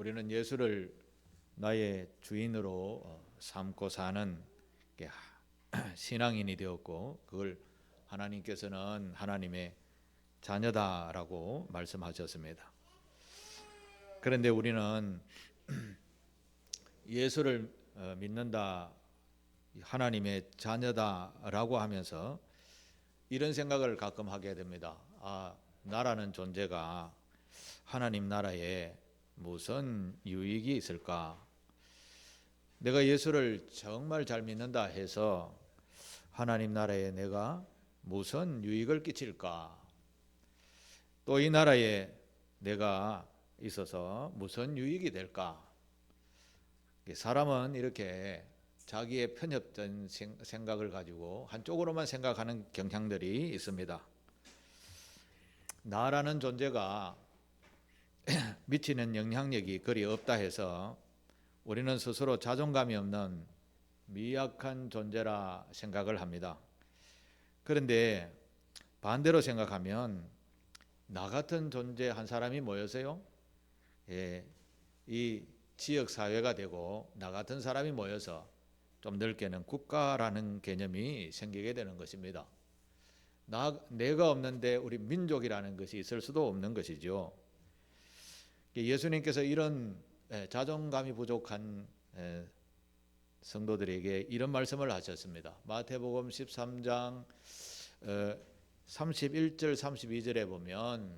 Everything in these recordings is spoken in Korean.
우리는 예수를 나의 주인으로 삼고 사는 신앙인이 되었고, 그걸 하나님께서는 하나님의 자녀다라고 말씀하셨습니다. 그런데 우리는 예수를 믿는다, 하나님의 자녀다라고 하면서 이런 생각을 가끔 하게 됩니다. 나라는 존재가 하나님 나라에 무슨 유익이 있을까? 내가 예수를 정말 잘 믿는다 해서 하나님 나라에 내가 무슨 유익을 끼칠까? 또 이 나라에 내가 있어서 무슨 유익이 될까? 사람은 이렇게 자기의 편협된 생각을 가지고 한쪽으로만 생각하는 경향들이 있습니다. 나라는 존재가 미치는 영향력이 그리 없다 해서 우리는 스스로 자존감이 없는 미약한 존재라 생각을 합니다. 그런데 반대로 생각하면 나 같은 존재 한 사람이 모여서요, 이 지역 사회가 되고 나 같은 사람이 모여서 좀 넓게는 국가라는 개념이 생기게 되는 것입니다. 내가 없는데 우리 민족이라는 것이 있을 수도 없는 것이죠. 예수님께서 이런 자존감이 부족한 성도들에게 이런 말씀을 하셨습니다. 마태복음 13장 31절 32절에 보면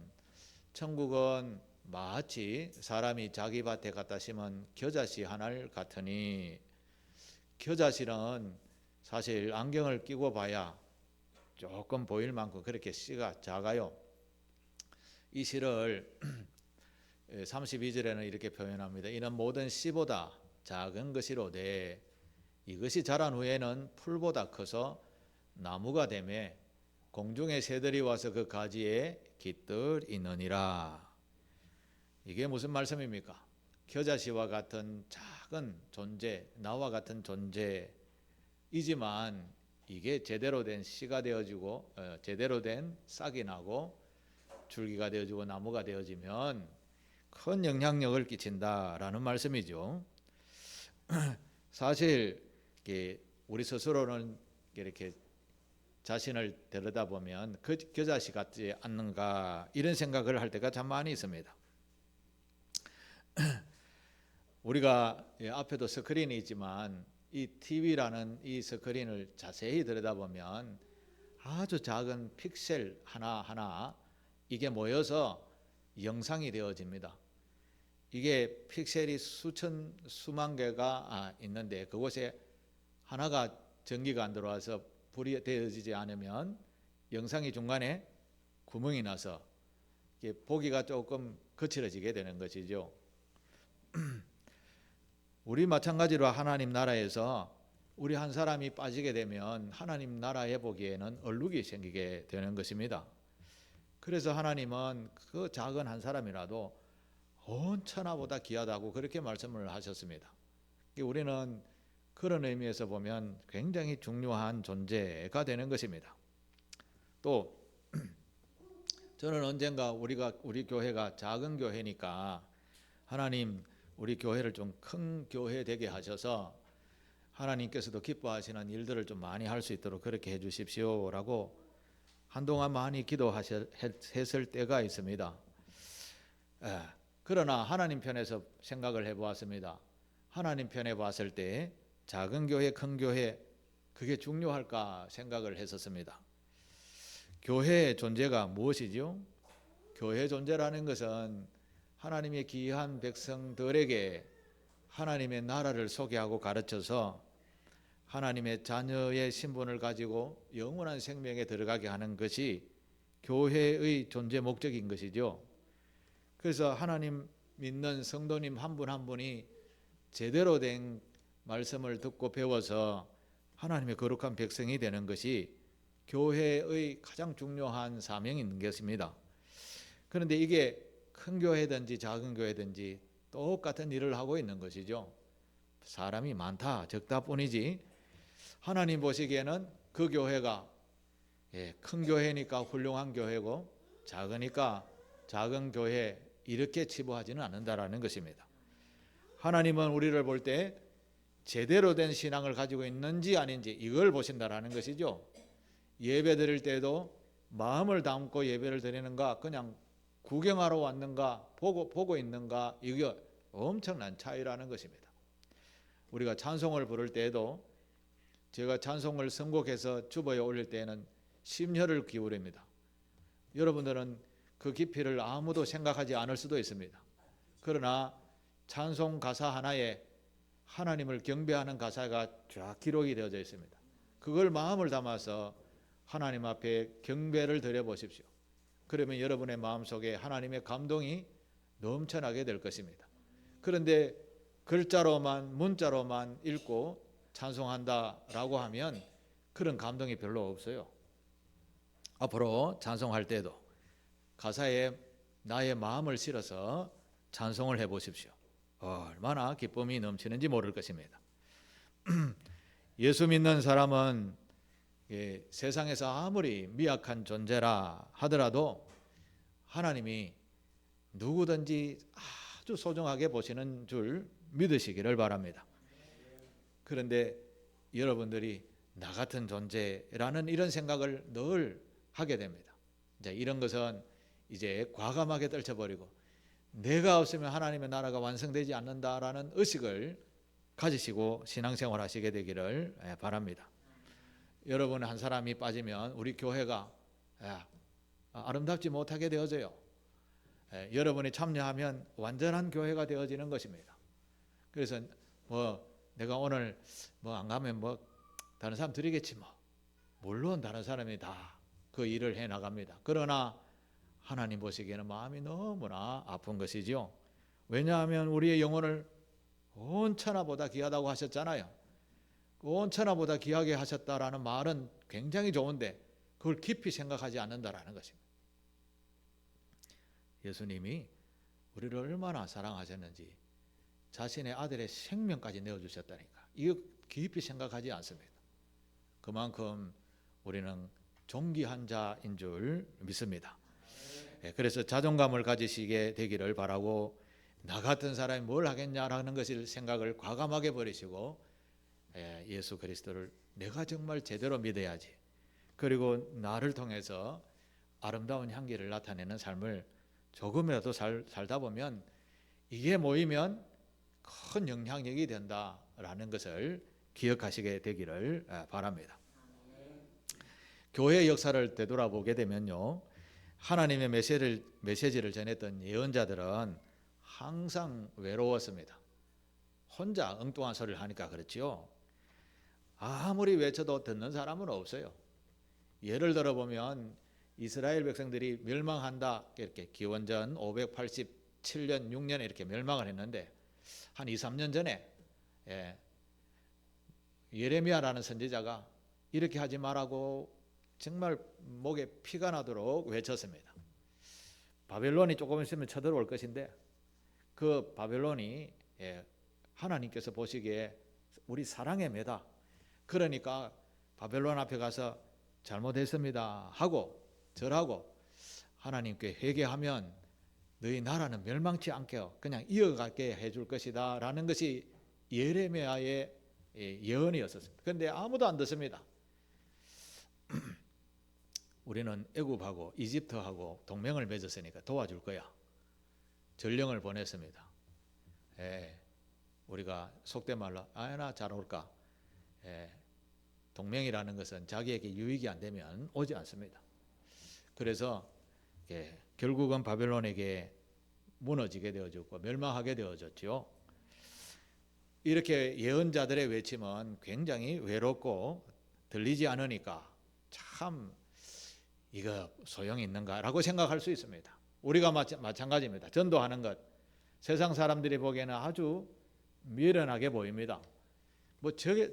천국은 마치 사람이 자기 밭에 갖다 심은 겨자씨 하나를 같으니, 겨자씨는 사실 안경을 끼고 봐야 조금 보일 만큼 그렇게 씨가 작아요. 이 씨를 32절에는 이렇게 표현합니다. 이는 모든 씨보다 작은 것이로되 이것이 자란 후에는 풀보다 커서 나무가 되매 공중의 새들이 와서 그 가지에 깃들이느니라. 이게 무슨 말씀입니까? 겨자씨와 같은 작은 존재, 나와 같은 존재이지만 이게 제대로 된 씨가 되어지고 제대로 된 싹이 나고 줄기가 되어지고 나무가 되어지면 큰 영향력을 끼친다라는 말씀이죠. 사실 우리 스스로는 이렇게 자신을 들여다보면 그 겨자씨 같지 않는가 이런 생각을 할 때가 참 많이 있습니다. 우리가 앞에도 스크린이 있지만 이 TV라는 이 스크린을 자세히 들여다보면 아주 작은 픽셀 하나하나 이게 모여서 영상이 되어집니다. 이게 픽셀이 수만 개가 있는데 그곳에 하나가 전기가 안 들어와서 불이 되어지지 않으면 영상이 중간에 구멍이 나서 보기가 조금 거칠어지게 되는 것이죠. 우리 마찬가지로 하나님 나라에서 우리 한 사람이 빠지게 되면 하나님 나라에 보기에는 얼룩이 생기게 되는 것입니다. 그래서 하나님은 그 작은 한 사람이라도 온 천하보다 귀하다고 그렇게 말씀을 하셨습니다. 우리는 그런 의미에서 보면 굉장히 중요한 존재가 되는 것입니다. 또 저는 언젠가 우리 교회가 작은 교회니까 하나님 우리 교회를 좀 큰 교회 되게 하셔서 하나님께서도 기뻐하시는 일들을 좀 많이 할 수 있도록 그렇게 해주십시오라고 한동안 많이 기도했을 때가 있습니다. 그러나 하나님 편에서 생각을 해보았습니다. 하나님 편에 봤을 때 작은 교회, 큰 교회 그게 중요할까 생각을 했었습니다. 교회의 존재가 무엇이죠? 교회 존재라는 것은 하나님의 귀한 백성들에게 하나님의 나라를 소개하고 가르쳐서 하나님의 자녀의 신분을 가지고 영원한 생명에 들어가게 하는 것이 교회의 존재 목적인 것이죠. 그래서 하나님 믿는 성도님 한 분 한 분이 제대로 된 말씀을 듣고 배워서 하나님의 거룩한 백성이 되는 것이 교회의 가장 중요한 사명인 것입니다. 그런데 이게 큰 교회든지 작은 교회든지 똑같은 일을 하고 있는 것이죠. 사람이 많다 적다 뿐이지 하나님 보시기에는 그 교회가 큰 교회니까 훌륭한 교회고 작으니까 작은 교회 이렇게 치부하지는 않는다라는 것입니다. 하나님은 우리를 볼 때 제대로 된 신앙을 가지고 있는지 아닌지 이걸 보신다라는 것이죠. 예배 드릴 때도 마음을 담고 예배를 드리는가, 그냥 구경하러 왔는가, 보고 있는가, 이게 엄청난 차이라는 것입니다. 우리가 찬송을 부를 때에도 제가 찬송을 선곡해서 주보에 올릴 때에는 심혈을 기울입니다. 여러분들은 그 깊이를 아무도 생각하지 않을 수도 있습니다. 그러나 찬송 가사 하나에 하나님을 경배하는 가사가 쫙 기록이 되어져 있습니다. 그걸 마음을 담아서 하나님 앞에 경배를 드려보십시오. 그러면 여러분의 마음속에 하나님의 감동이 넘쳐나게 될 것입니다. 그런데 글자로만 문자로만 읽고 찬송한다라고 하면 그런 감동이 별로 없어요. 앞으로 찬송할 때도 가사에 나의 마음을 실어서 찬송을 해보십시오. 얼마나 기쁨이 넘치는지 모를 것입니다. 예수 믿는 사람은 세상에서 아무리 미약한 존재라 하더라도 하나님이 누구든지 아주 소중하게 보시는 줄 믿으시기를 바랍니다. 그런데 여러분들이 나 같은 존재라는 이런 생각을 늘 하게 됩니다. 이제 이런 것은 이제 과감하게 떨쳐버리고 내가 없으면 하나님의 나라가 완성되지 않는다라는 의식을 가지시고 신앙생활 하시게 되기를 바랍니다. 여러분 한 사람이 빠지면 우리 교회가 아름답지 못하게 되어져요. 여러분이 참여하면 완전한 교회가 되어지는 것입니다. 그래서 내가 오늘 안 가면 다른 사람 드리겠지 물론 다른 사람이 다 그 일을 해 나갑니다. 그러나 하나님 보시기에는 마음이 너무나 아픈 것이죠. 왜냐하면 우리의 영혼을 온 천하보다 귀하다고 하셨잖아요. 온 천하보다 귀하게 하셨다라는 말은 굉장히 좋은데 그걸 깊이 생각하지 않는다라는 것입니다. 예수님이 우리를 얼마나 사랑하셨는지 자신의 아들의 생명까지 내어주셨다니까. 이거 깊이 생각하지 않습니다. 그만큼 우리는 존귀한 자인 줄 믿습니다. 그래서 자존감을 가지시게 되기를 바라고 나 같은 사람이 뭘 하겠냐라는 것을 생각을 과감하게 버리시고 예수 그리스도를 내가 정말 제대로 믿어야지. 그리고 나를 통해서 아름다운 향기를 나타내는 삶을 조금이라도 살다 보면 이게 모이면 큰 영향력이 된다라는 것을 기억하시게 되기를 바랍니다. 교회 역사를 되돌아보게 되면요, 하나님의 메시지를 전했던 예언자들은 항상 외로웠습니다. 혼자 엉뚱한 소리를 하니까 그렇지요. 아무리 외쳐도 듣는 사람은 없어요. 예를 들어보면 이스라엘 백성들이 멸망한다, 이렇게 기원전 587년 6년에 이렇게 멸망을 했는데 한 2, 3년 전에 예레미야라는 선지자가 이렇게 하지 말라고 정말 목에 피가 나도록 외쳤습니다. 바벨론이 조금 있으면 쳐들어올 것인데 그 바벨론이 하나님께서 보시기에 우리 사랑의 매다. 그러니까 바벨론 앞에 가서 잘못했습니다 하고 절하고 하나님께 회개하면 너희 나라는 멸망치 않게 그냥 이어가게 해줄 것이다 라는 것이 예레미야의 예언이었습니다. 그런데 아무도 안 듣습니다. 우리는 애굽하고 이집트하고 동맹을 맺었으니까 도와줄 거야. 전령을 보냈습니다. 우리가 속된 말로 나 잘 올까? 동맹이라는 것은 자기에게 유익이 안 되면 오지 않습니다. 그래서 결국은 바벨론에게 무너지게 되어졌고 멸망하게 되어졌죠. 이렇게 예언자들의 외침은 굉장히 외롭고 들리지 않으니까 참 이거 소용이 있는가라고 생각할 수 있습니다. 우리가 마찬가지입니다. 전도하는 것 세상 사람들이 보기에는 아주 미련하게 보입니다.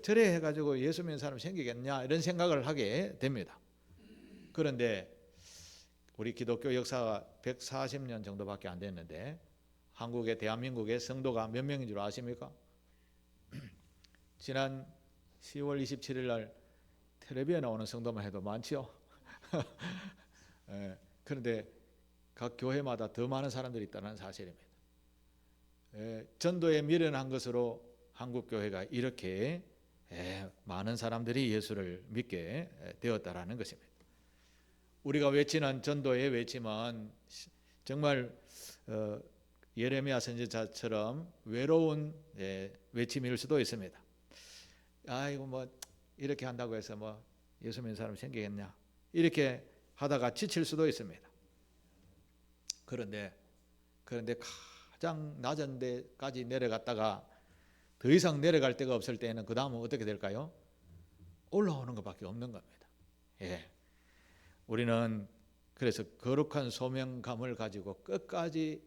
저래 해가지고 예수 믿는 사람 생기겠냐 이런 생각을 하게 됩니다. 그런데 우리 기독교 역사가 140년 정도밖에 안 됐는데 한국의 대한민국의 성도가 몇 명인 줄 아십니까? 지난 10월 27일 날 텔레비에 나오는 성도만 해도 많지요. 그런데 각 교회마다 더 많은 사람들이 있다는 사실입니다. 전도에 미련한 것으로 한국 교회가 이렇게 많은 사람들이 예수를 믿게 되었다라는 것입니다. 우리가 외치는 전도의 외침은 정말 예레미야 선지자처럼 외로운 외침일 수도 있습니다. 이거 뭐 이렇게 한다고 해서 뭐 예수 믿는 사람 생기겠냐, 이렇게 하다가 지칠 수도 있습니다. 그런데 가장 낮은 데까지 내려갔다가 더 이상 내려갈 데가 없을 때에는 그 다음은 어떻게 될까요? 올라오는 것밖에 없는 겁니다. 우리는 그래서 거룩한 소명감을 가지고 끝까지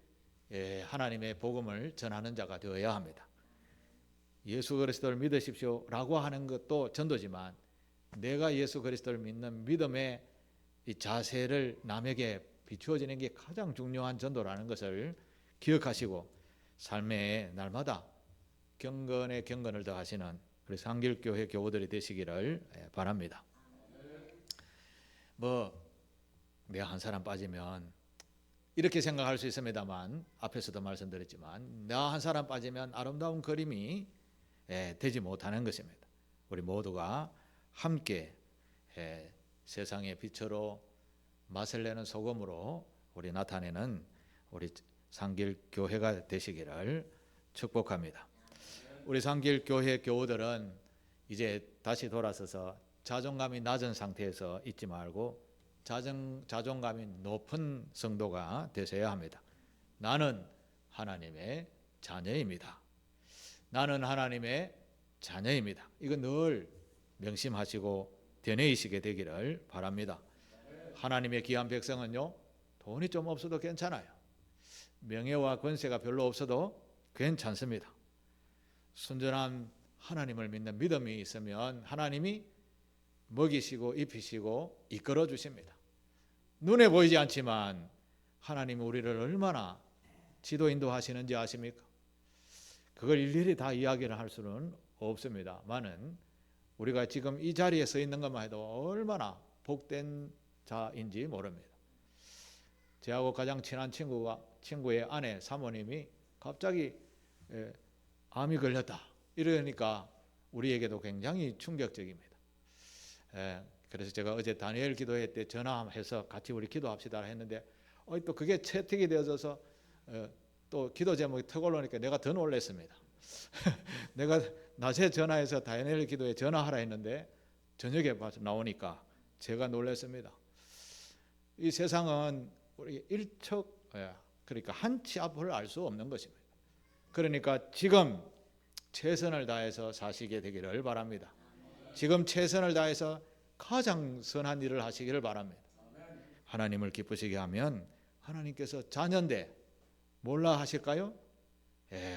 하나님의 복음을 전하는 자가 되어야 합니다. 예수 그리스도를 믿으십시오 라고 하는 것도 전도지만, 내가 예수 그리스도를 믿는 믿음의 이 자세를 남에게 비추어지는 게 가장 중요한 전도라는 것을 기억하시고 삶의 날마다 경건에 경건을 더하시는 우리 상길교회 교우들이 되시기를 바랍니다. 내가 한 사람 빠지면 이렇게 생각할 수 있습니다만, 앞에서도 말씀드렸지만 나 한 사람 빠지면 아름다운 그림이 되지 못하는 것입니다. 우리 모두가 함께 세상의 빛으로 맛을 내는 소금으로 우리 나타내는 우리 상길교회가 되시기를 축복합니다. 우리 상길교회 교우들은 이제 다시 돌아서서 자존감이 낮은 상태에서 있지 말고 자존감이 높은 성도가 되셔야 합니다. 나는 하나님의 자녀입니다. 나는 하나님의 자녀입니다. 이거 늘 명심하시고 되뇌이시게 되기를 바랍니다. 하나님의 귀한 백성은요, 돈이 좀 없어도 괜찮아요. 명예와 권세가 별로 없어도 괜찮습니다. 순전한 하나님을 믿는 믿음이 있으면 하나님이 먹이시고 입히시고 이끌어 주십니다. 눈에 보이지 않지만 하나님이 우리를 얼마나 지도 인도하시는지 아십니까? 그걸 일일이 다 이야기를 할 수는 없습니다만은 우리가 지금 이 자리에 서 있는 것만 해도 얼마나 복된 자인지 모릅니다. 저하고 가장 친한 친구의 아내 사모님이 갑자기 암이 걸렸다 이러니까 우리에게도 굉장히 충격적입니다. 그래서 제가 어제 다니엘 기도회 때 전화해서 같이 우리 기도합시다 했는데 또 그게 채택이 되어져서 또 기도 제목이 턱 올라오니까 내가 더 놀랐습니다. 내가 낮에 전화해서 다니엘 기도회 전화하라 했는데 저녁에 나오니까 제가 놀랐습니다. 이 세상은 우리 일척, 그러니까 한 치 앞을 알 수 없는 것입니다. 그러니까 지금 최선을 다해서 사시게 되기를 바랍니다. 지금 최선을 다해서 가장 선한 일을 하시기를 바랍니다. 하나님을 기쁘시게 하면 하나님께서 자녀인데 몰라 하실까요?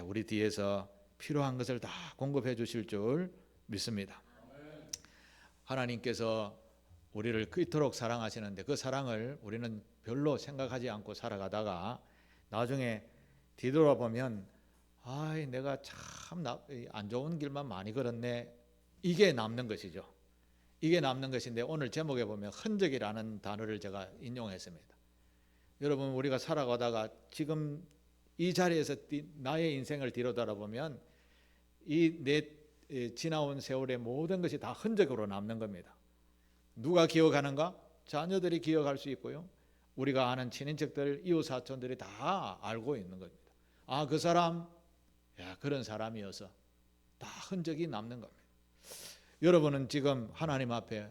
우리 뒤에서 필요한 것을 다 공급해 주실 줄 믿습니다. 하나님께서 우리를 이토록 사랑하시는데 그 사랑을 우리는 별로 생각하지 않고 살아가다가 나중에 뒤돌아보면 내가 참 안 좋은 길만 많이 걸었네, 이게 남는 것이죠. 이게 남는 것인데 오늘 제목에 보면 흔적이라는 단어를 제가 인용했습니다. 여러분, 우리가 살아가다가 지금 이 자리에서 나의 인생을 뒤로 돌아보면 이 내 지나온 세월의 모든 것이 다 흔적으로 남는 겁니다. 누가 기억하는가? 자녀들이 기억할 수 있고요, 우리가 아는 친인척들, 이웃 사촌들이 다 알고 있는 겁니다. 그 사람, 그런 사람이어서 다 흔적이 남는 겁니다. 여러분은 지금 하나님 앞에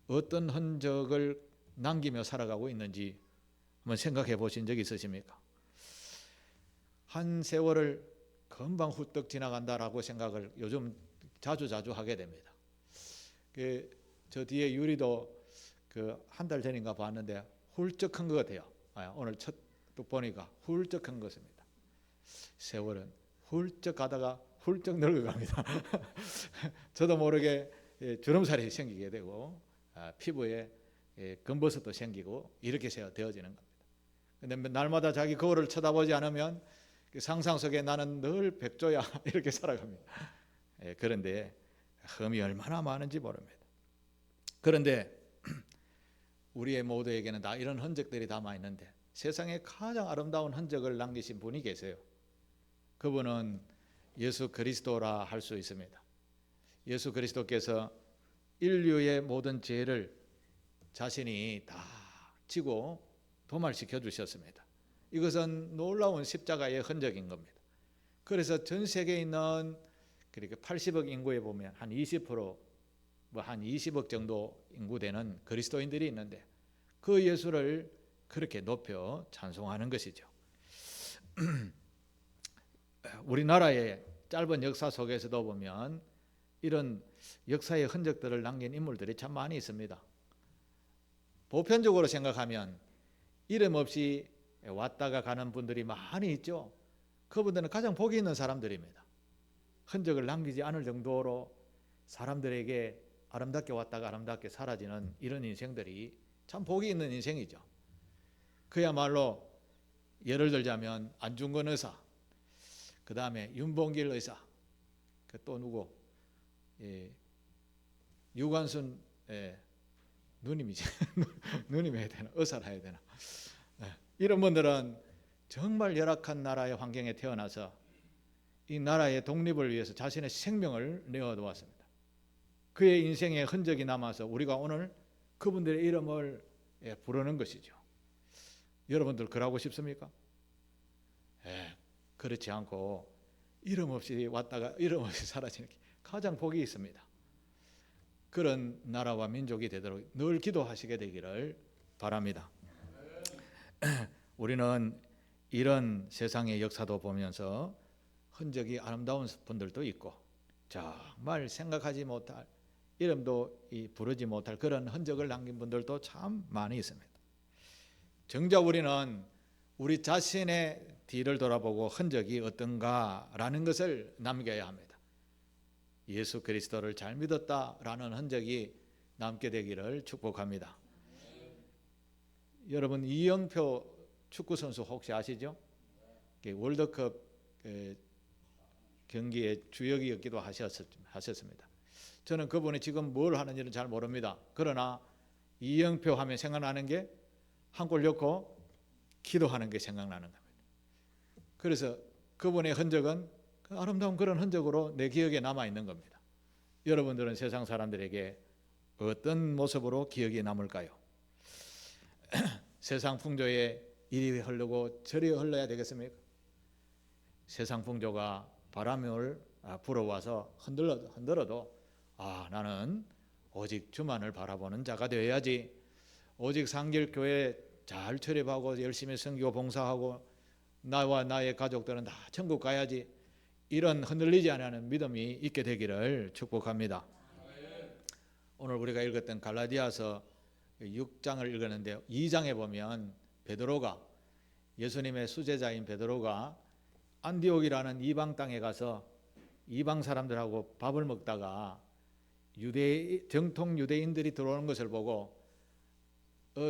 어떤 흔적을 남기며 살아가고 있는지 한번 생각해 보신 적 있으십니까? 한 세월을 금방 후딱 지나간다라고 생각을 요즘 자주 하게 됩니다. 저 뒤에 유리도 한 달 전인가 봤는데 훌쩍 큰 것 같아요. 오늘 첫 보니까 훌쩍 큰 것입니다. 세월은 훌쩍 가다가 훌쩍 늙어갑니다. 저도 모르게 주름살이 생기게 되고 피부에 검버섯도 생기고 이렇게 되어지는 겁니다. 그런데 날마다 자기 거울을 쳐다보지 않으면 상상 속에 나는 늘 백조야 이렇게 살아갑니다. 그런데 흠이 얼마나 많은지 모릅니다. 그런데 우리의 모두에게는 다 이런 흔적들이 담아 있는데 세상에 가장 아름다운 흔적을 남기신 분이 계세요. 그분은 예수 그리스도라 할 수 있습니다. 예수 그리스도께서 인류의 모든 죄를 자신이 다 지고 도말시켜 주셨습니다. 이것은 놀라운 십자가의 흔적인 겁니다. 그래서 전 세계에 있는 그렇게 80억 인구에 보면 한 20%, 한 20억 정도 인구 되는 그리스도인들이 있는데 그 예수를 그렇게 높여 찬송하는 것이죠. 우리나라의 짧은 역사 속에서도 보면 이런 역사의 흔적들을 남긴 인물들이 참 많이 있습니다. 보편적으로 생각하면 이름 없이 왔다가 가는 분들이 많이 있죠. 그분들은 가장 복이 있는 사람들입니다. 흔적을 남기지 않을 정도로 사람들에게 아름답게 왔다가 아름답게 사라지는 이런 인생들이 참 복이 있는 인생이죠. 그야말로 예를 들자면 안중근 의사, 그 다음에 윤봉길 의사, 또 누구? 유관순 누님이지. 누님 해야 되나? 의사라 해야 되나? 이런 분들은 정말 열악한 나라의 환경에 태어나서 이 나라의 독립을 위해서 자신의 생명을 내어놓았습니다. 그의 인생의 흔적이 남아서 우리가 오늘 그분들의 이름을 부르는 것이죠. 여러분들 그러고 싶습니까? 그렇지 않고 이름 없이 왔다가 이름 없이 사라지는 게 가장 복이 있습니다. 그런 나라와 민족이 되도록 늘 기도하시게 되기를 바랍니다. 우리는 이런 세상의 역사도 보면서 흔적이 아름다운 분들도 있고 정말 생각하지 못할 이름도 부르지 못할 그런 흔적을 남긴 분들도 참 많이 있습니다. 정작 우리는 우리 자신의 뒤를 돌아보고 흔적이 어떤가라는 것을 남겨야 합니다. 예수 그리스도를 잘 믿었다라는 흔적이 남게 되기를 축복합니다. 여러분 이영표 축구 선수 혹시 아시죠? 월드컵 경기의 주역이었기도 하셨습니다. 저는 그분이 지금 뭘 하는지는 잘 모릅니다. 그러나 이영표 하면 생각나는 게 한 골 넣고 기도하는 게 생각나는 겁니다. 그래서 그분의 흔적은 아름다운 그런 흔적으로 내 기억에 남아 있는 겁니다. 여러분들은 세상 사람들에게 어떤 모습으로 기억이 남을까요? 세상 풍조에 이리 흐르고 저리 흘러야 되겠습니까? 세상 풍조가 바람을 불어와서 흔들어도 나는 오직 주만을 바라보는 자가 되어야지, 오직 상길교회 잘 출입하고 열심히 섬기고 봉사하고 나와 나의 가족들은 다 천국 가야지, 이런 흔들리지 않는 믿음이 있게 되기를 축복합니다. 오늘 우리가 읽었던 갈라디아서 6장을 읽었는데 2장에 보면 베드로가, 예수님의 수제자인 베드로가 안디옥이라는 이방 땅에 가서 이방 사람들하고 밥을 먹다가 정통 유대인들이 들어오는 것을 보고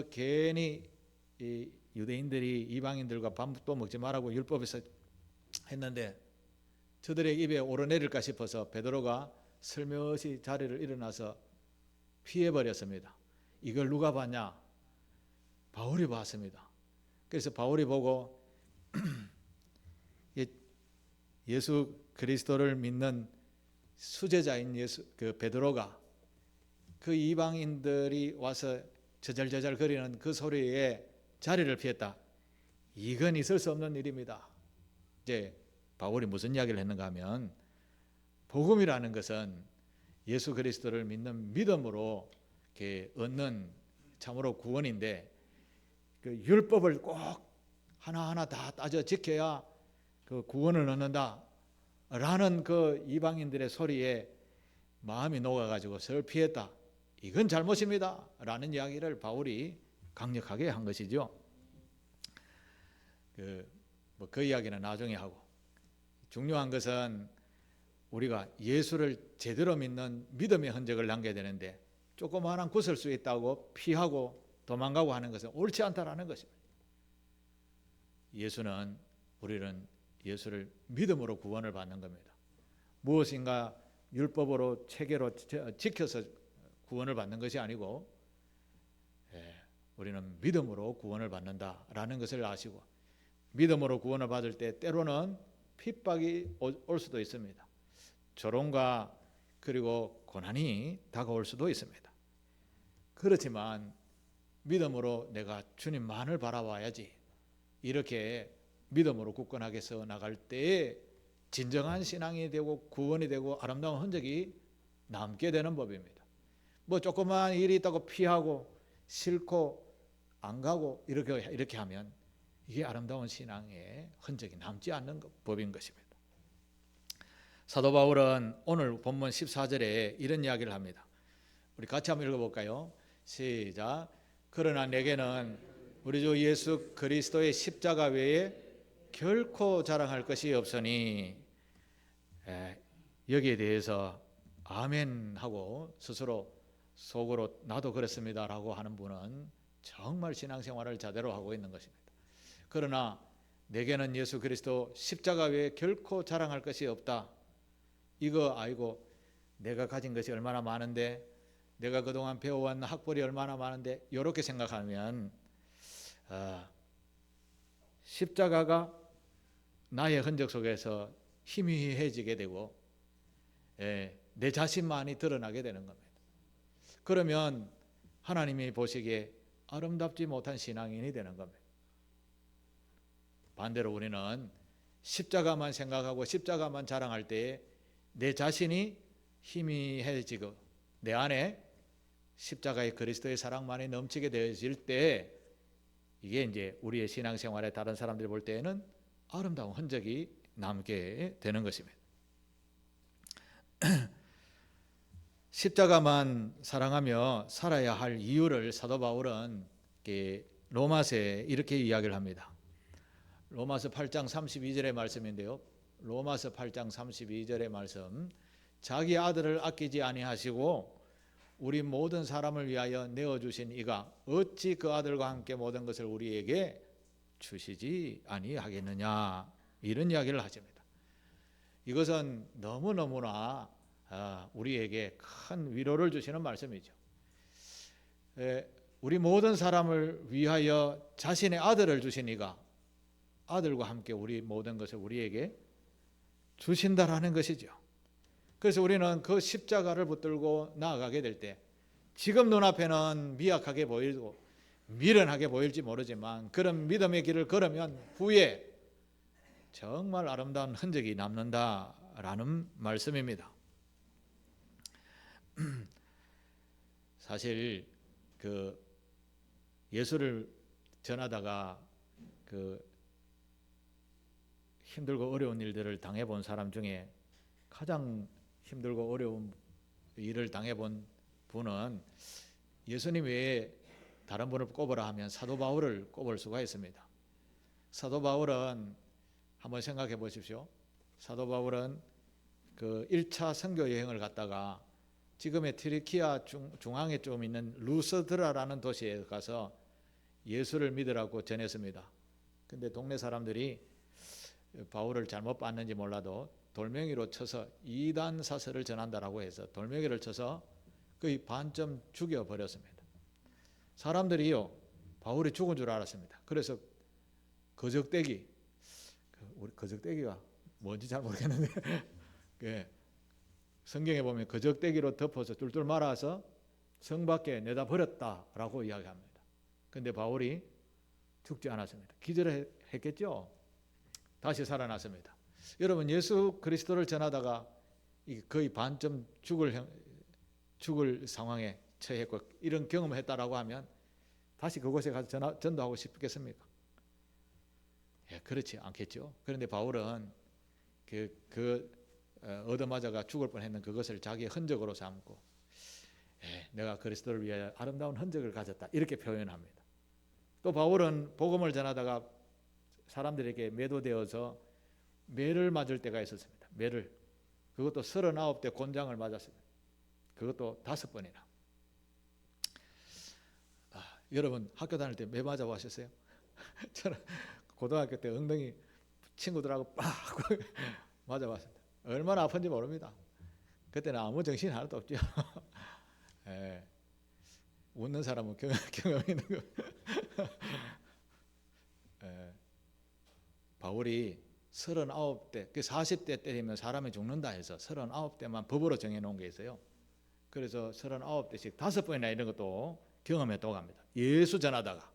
괜히 이 유대인들이 이방인들과 밥도 먹지 말라고 율법에서 했는데 저들의 입에 오르내릴까 싶어서 베드로가 슬며시 자리를 일어나서 피해버렸습니다. 이걸 누가 봤냐? 바울이 봤습니다. 그래서 바울이 보고 예수 그리스도를 믿는 수제자인 베드로가 그 이방인들이 와서 저잘저잘 거리는 그 소리에 자리를 피했다. 이건 있을 수 없는 일입니다. 이제 바울이 무슨 이야기를 했는가 하면, 복음이라는 것은 예수 그리스도를 믿는 믿음으로 얻는 참으로 구원인데, 그 율법을 꼭 하나하나 다 따져 지켜야 그 구원을 얻는다 라는 그 이방인들의 소리에 마음이 녹아가지고 설 피했다. 이건 잘못입니다 라는 이야기를 바울이 강력하게 한 것이죠. 그 이야기는 나중에 하고, 중요한 것은 우리가 예수를 제대로 믿는 믿음의 흔적을 남겨야 되는데 조그마한 구설수 있다고 피하고 도망가고 하는 것은 옳지 않다라는 것입니다. 우리는 예수를 믿음으로 구원을 받는 겁니다. 무엇인가 율법으로 체계로 지켜서 구원을 받는 것이 아니고 우리는 믿음으로 구원을 받는다라는 것을 아시고, 믿음으로 구원을 받을 때 때로는 핍박이 올 수도 있습니다. 조롱과 그리고 고난이 다가올 수도 있습니다. 그렇지만 믿음으로 내가 주님만을 바라봐야지, 이렇게 믿음으로 굳건하게 서 나갈 때에 진정한 신앙이 되고 구원이 되고 아름다운 흔적이 남게 되는 법입니다. 뭐 조그만 일이 있다고 피하고 싫고 안 가고 이렇게 하면 이게 아름다운 신앙의 흔적이 남지 않는 법인 것입니다. 사도 바울은 오늘 본문 14절에 이런 이야기를 합니다. 우리 같이 한번 읽어볼까요? 시작. 그러나 내게는 우리 주 예수 그리스도의 십자가 외에 결코 자랑할 것이 없으니, 여기에 대해서 아멘 하고 스스로 속으로 나도 그렇습니다라고 하는 분은 정말 신앙생활을 제대로 하고 있는 것입니다. 그러나 내게는 예수 그리스도 십자가 외에 결코 자랑할 것이 없다. 이거 알고 내가 가진 것이 얼마나 많은데, 내가 그동안 배워온 학벌이 얼마나 많은데, 이렇게 생각하면 십자가가 나의 흔적 속에서 희미해지게 되고 내 자신만이 드러나게 되는 겁니다. 그러면 하나님이 보시기에 아름답지 못한 신앙인이 되는 겁니다. 반대로 우리는 십자가만 생각하고 십자가만 자랑할 때에 내 자신이 희미해지고 내 안에 십자가의 그리스도의 사랑만이 넘치게 되어질 때, 이게 이제 우리의 신앙생활에 다른 사람들이 볼 때에는 아름다운 흔적이 남게 되는 것입니다. 십자가만 사랑하며 살아야 할 이유를 사도 바울은 로마서에 이렇게 이야기를 합니다. 로마서 8장 32절의 말씀인데요. 로마서 8장 32절의 말씀. 자기 아들을 아끼지 아니하시고 우리 모든 사람을 위하여 내어주신 이가 어찌 그 아들과 함께 모든 것을 우리에게 주시지 아니하겠느냐, 이런 이야기를 하십니다. 이것은 너무너무나 우리에게 큰 위로를 주시는 말씀이죠. 우리 모든 사람을 위하여 자신의 아들을 주신 이가 아들과 함께 우리 모든 것을 우리에게 주신다라는 것이죠. 그래서 우리는 그 십자가를 붙들고 나아가게 될 때, 지금 눈앞에는 미약하게 보이고 미련하게 보일지 모르지만 그런 믿음의 길을 걸으면 후에 정말 아름다운 흔적이 남는다라는 말씀입니다. 사실 그 예수를 전하다가 그 힘들고 어려운 일들을 당해본 사람 중에 가장 힘들고 어려운 일을 당해본 분은 예수님 외에 다른 분을 꼽으라 하면 사도 바울을 꼽을 수가 있습니다. 사도 바울은 한번 생각해 보십시오. 사도 바울은 그 1차 선교 여행을 갔다가 지금의 튀르키아 중앙에 좀 있는 루스드라라는 도시에 가서 예수를 믿으라고 전했습니다. 근데 동네 사람들이 바울을 잘못 봤는지 몰라도 돌멩이로 쳐서 이단 사설을 전한다라고 해서 돌멩이를 쳐서 거의 반쯤 죽여버렸습니다. 사람들이요, 바울이 죽은 줄 알았습니다. 그래서 거적대기, 우리 거적대기가 뭔지 잘 모르겠는데 성경에 보면 거적대기로 덮어서 뚫뚫 말아서 성 밖에 내다 버렸다라고 이야기합니다. 그런데 바울이 죽지 않았습니다. 기절했겠죠. 다시 살아났습니다. 여러분, 예수 그리스도를 전하다가 거의 반쯤 죽을 상황에 처했고 이런 경험을 했다라고 하면 다시 그곳에 가서 전도하고 싶겠습니까? 그렇지 않겠죠. 그런데 바울은 얻어맞아가 죽을 뻔했는 그것을 자기의 흔적으로 삼고 내가 그리스도를 위해 아름다운 흔적을 가졌다, 이렇게 표현합니다. 또 바울은 복음을 전하다가 사람들에게 매도되어서 매를 맞을 때가 있었습니다. 매를. 그것도 39대 곤장을 맞았습니다. 그것도 5번이나. 여러분 학교 다닐 때 매 맞아보셨어요? 저는 고등학교 때 엉덩이 친구들하고 빡 맞아봤습니다. 얼마나 아픈지 모릅니다. 그때는 아무 정신이 하나도 없죠. 웃는 사람은 경험 있는 거. 바울이 39대, 그 40대 때리면 사람이 죽는다 해서 39대만 법으로 정해놓은 게 있어요. 그래서 39대씩 5번이나 이런 것도 경험했다고 합니다. 예수 전하다가.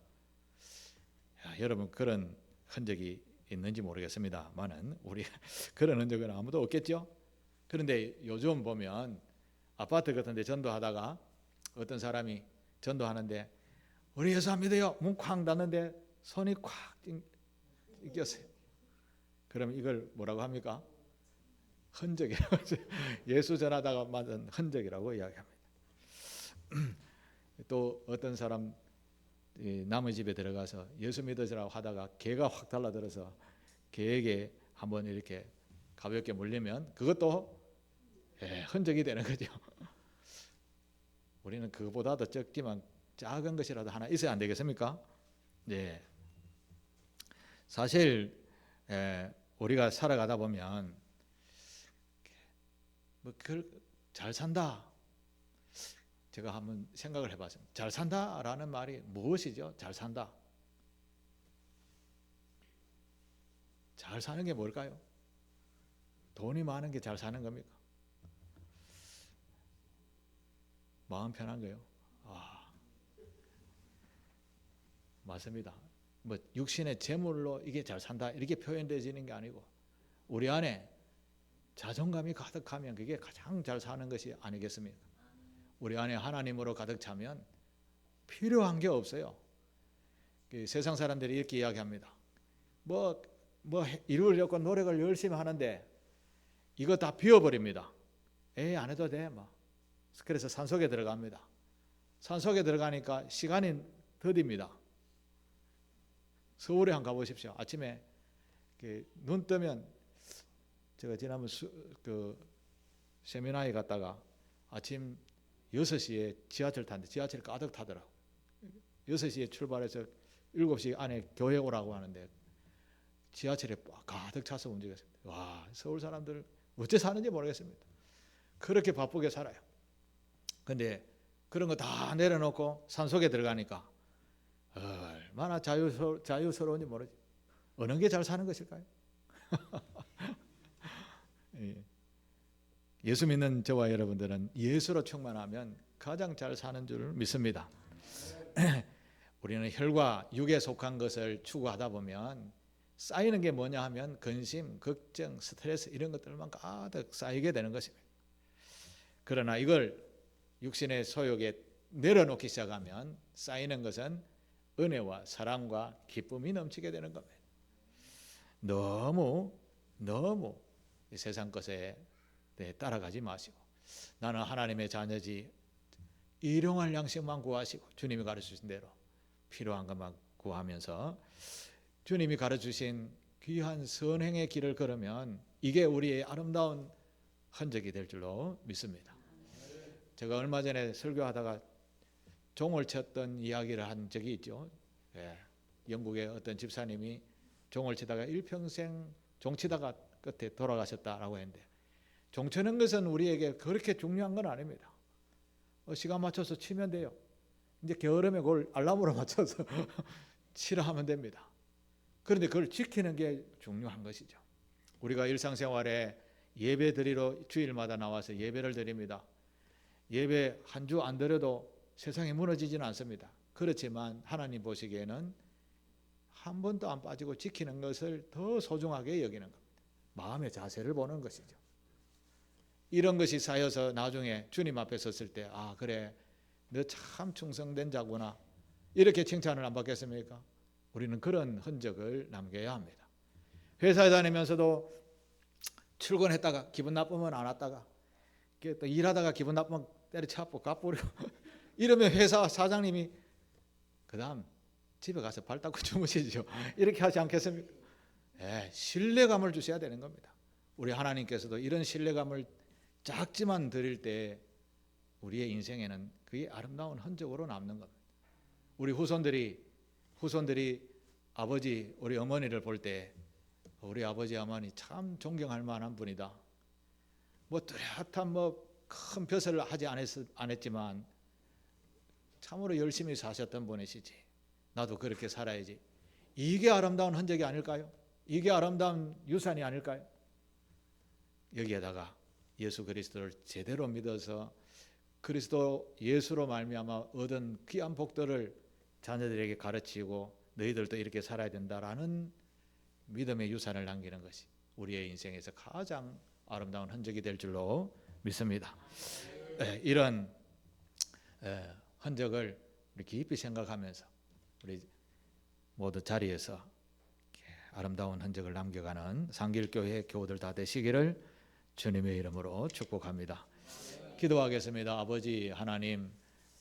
여러분 그런 흔적이 있는지 모르겠습니다만은 우리 그런 흔적은 아무도 없겠죠. 그런데 요즘 보면 아파트 같은 데 전도하다가 어떤 사람이 전도하는데 우리 예수 안 믿어요. 문 쾅 닫는데 손이 콱 찢겼어요. 그럼 이걸 뭐라고 합니까? 흔적이라고. 예수 전하다가 맞은 흔적이라고 이야기합니다. 또 어떤 사람 남의 집에 들어가서 예수 믿으시라고 하다가 개가 확 달라들어서 개에게 한번 이렇게 가볍게 물리면 그것도 흔적이 되는 거죠. 우리는 그거보다도 적지만 작은 것이라도 하나 있어야 안 되겠습니까? 네. 사실 우리가 살아가다 보면 뭐 잘 산다. 제가 한번 생각을 해봤습니다. 잘 산다라는 말이 무엇이죠? 잘 산다. 잘 사는 게 뭘까요? 돈이 많은 게 잘 사는 겁니까? 마음 편한 거요? 맞습니다. 뭐 육신의 재물로 이게 잘 산다 이렇게 표현되지는 게 아니고 우리 안에 자존감이 가득하면 그게 가장 잘 사는 것이 아니겠습니까? 우리 안에 하나님으로 가득 차면 필요한 게 없어요. 세상 사람들이 이렇게 이야기합니다. 뭐 이루려고 노력을 열심히 하는데 이거 다 비워버립니다. 안 해도 돼. 그래서 산속에 들어갑니다. 산속에 들어가니까 시간이 더딥니다. 서울에 한번 가보십시오. 아침에 눈 뜨면 제가 지난번 세미나에 갔다가 아침 6시에 지하철 탔는데 지하철 가득 타더라고. 6시에 출발해서 7시 안에 교회 오라고 하는데 지하철에 가득 차서 움직였습니다. 와, 서울 사람들 어째 사는지 모르겠습니다. 그렇게 바쁘게 살아요. 근데 그런 거 다 내려놓고 산속에 들어가니까 얼마나 자유스러운지 모르지. 어느 게 잘 사는 것일까요? 예수 믿는 저와 여러분들은 예수로 충만하면 가장 잘 사는 줄 믿습니다. 우리는 혈과 육에 속한 것을 추구하다 보면 쌓이는 게 뭐냐 하면 근심, 걱정, 스트레스 이런 것들만 가득 쌓이게 되는 것입니다. 그러나 이걸 육신의 소욕에 내려놓기 시작하면 쌓이는 것은 은혜와 사랑과 기쁨이 넘치게 되는 겁니다. 너무 세상 것에 따라가지 마시고 나는 하나님의 자녀지 일용할 양식만 구하시고 주님이 가르치신 대로 필요한 것만 구하면서 주님이 가르치신 귀한 선행의 길을 걸으면 이게 우리의 아름다운 흔적이 될 줄로 믿습니다. 제가 얼마 전에 설교하다가 종을 쳤던 이야기를 한 적이 있죠. 영국의 어떤 집사님이 종을 치다가 일평생 종 치다가 끝에 돌아가셨다라고 했는데 종 치는 것은 우리에게 그렇게 중요한 건 아닙니다. 시간 맞춰서 치면 돼요. 이제 게으름에 그걸 알람으로 맞춰서 치라 하면 됩니다. 그런데 그걸 지키는 게 중요한 것이죠. 우리가 일상생활에 예배 드리러 주일마다 나와서 예배를 드립니다. 예배 한 주 안 드려도 세상이 무너지지는 않습니다. 그렇지만 하나님 보시기에는 한 번도 안 빠지고 지키는 것을 더 소중하게 여기는 겁니다. 마음의 자세를 보는 것이죠. 이런 것이 쌓여서 나중에 주님 앞에 섰을 때 그래 너 참 충성된 자구나 이렇게 칭찬을 안 받겠습니까? 우리는 그런 흔적을 남겨야 합니다. 회사에 다니면서도 출근했다가 기분 나쁘면 안 왔다가 또 일하다가 기분 나쁘면 때려치고 갚으려고 이러면 회사 사장님이 그 다음 집에 가서 발 닦고 주무시죠. 이렇게 하지 않겠습니까? 신뢰감을 주셔야 되는 겁니다. 우리 하나님께서도 이런 신뢰감을 작지만 드릴 때 우리의 인생에는 그게 아름다운 흔적으로 남는 겁니다. 우리 후손들이 아버지 우리 어머니를 볼 때 우리 아버지 어머니 참 존경할 만한 분이다. 뚜렷한 큰 벼슬을 하지 않았지만 참으로 열심히 사셨던 분이시지. 나도 그렇게 살아야지. 이게 아름다운 흔적이 아닐까요? 이게 아름다운 유산이 아닐까요? 여기에다가 예수 그리스도를 제대로 믿어서 그리스도 예수로 말미암아 얻은 귀한 복들을 자녀들에게 가르치고 너희들도 이렇게 살아야 된다라는 믿음의 유산을 남기는 것이 우리의 인생에서 가장 아름다운 흔적이 될 줄로 믿습니다. 이런 흔적을 우리 깊이 생각하면서 우리 모두 자리에서 아름다운 흔적을 남겨가는 상길교회 교우들 다 되시기를 주님의 이름으로 축복합니다. 기도하겠습니다. 아버지 하나님,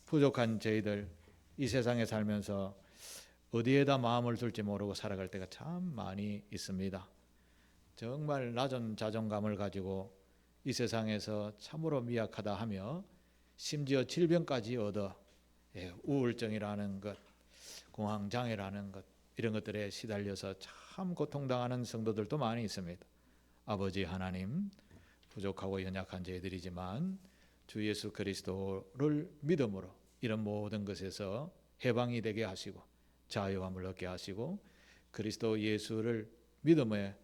부족한 저희들 이 세상에 살면서 어디에다 마음을 둘지 모르고 살아갈 때가 참 많이 있습니다. 정말 낮은 자존감을 가지고 이 세상에서 참으로 미약하다 하며 심지어 질병까지 얻어 우울증이라는 것, 공황장애라는 것, 이런 것들에 시달려서 참 고통당하는 성도들도 많이 있습니다. 아버지 하나님, 부족하고 연약한 저희들이지만 주 예수 그리스도를 믿음으로 이런 모든 것에서 해방이 되게 하시고 자유함을 얻게 하시고 그리스도 예수를 믿음의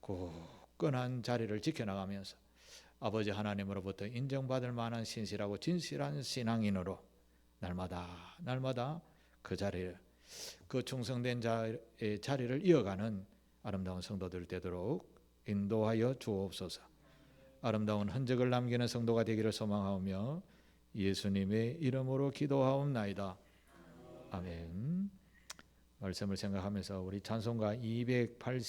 굳건한 자리를 지켜나가면서 아버지 하나님으로부터 인정받을 만한 신실하고 진실한 신앙인으로 날마다 그 자리를, 그 충성된 자리를 이어가는 아름다운 성도들 되도록 인도하여 주옵소서. 아름다운 흔적을 남기는 성도가 되기를 소망하오며 예수님의 이름으로 기도하옵나이다. 아멘. 말씀을 생각하면서 우리 찬송가 280